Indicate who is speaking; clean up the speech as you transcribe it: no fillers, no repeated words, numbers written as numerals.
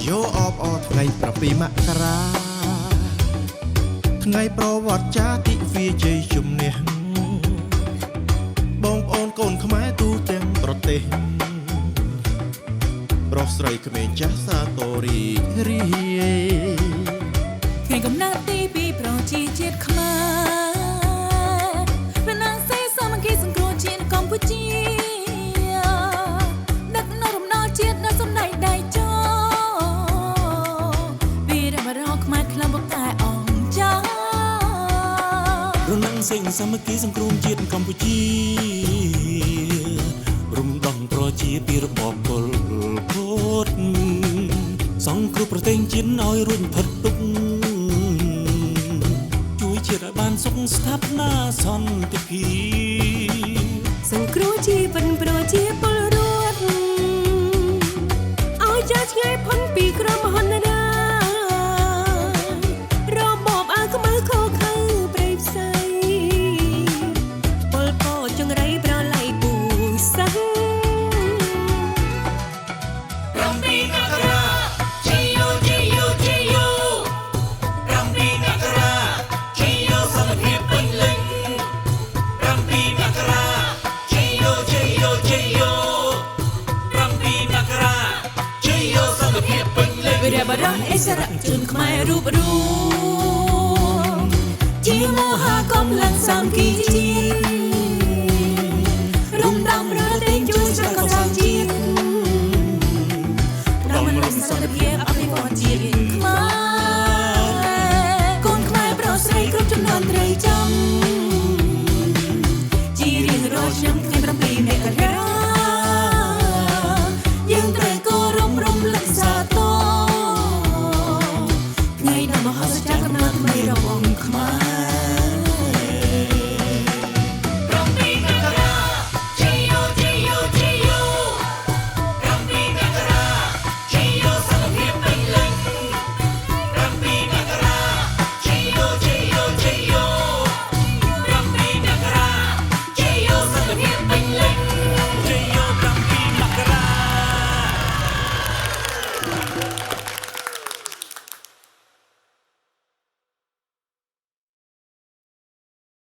Speaker 1: យោអបអថ្ងៃ7មករាថ្ងៃប្រវត្តិចាតិវាជ័យជំនះបងប្អូនកូនខ្មែរទូទាំងប្រទេសប្រុសស្រីក្មេងចាស់សាទររីរាយ
Speaker 2: ថ្ងៃកំណើតទីពីប្រជាជាតិខ្មែរព្រះនាងសីសាមគ្គីសង្គ្រោះជាតិកម្ពុជាដឹកនាំរំដោលជាតិនៅសំដែងដៃចោវីរបុរសខ្មែរខ្លាំងបកតែអង្គចា
Speaker 3: ព្រះនាងសីសាមគ្គីសង្គ្រោះជាតិកម្ពុជារំដោះប្រជាពីរបបពលពតសង្គ្រោះប្រទេសជាតិឲ្យរួចផុតទុក្ខជួយជាតិឲ្យបានសុខស្ថាបនាសន្តិភាព
Speaker 2: សង្គ្រោះជីវិតប្រជាពលរដ្ឋឲ្យចាស់ឆ្ងាយផុតពីគ្រោះមហន្តរាយរបបអើខ្មៅខូខើប្រៃផ្សៃពលពតចង្រៃប្រឡ័យពូសាំងវីរបុរសអិសរាជជនខ្មែររូបរួមជាមហាកម្លាំងសាមគ្គីជាតិ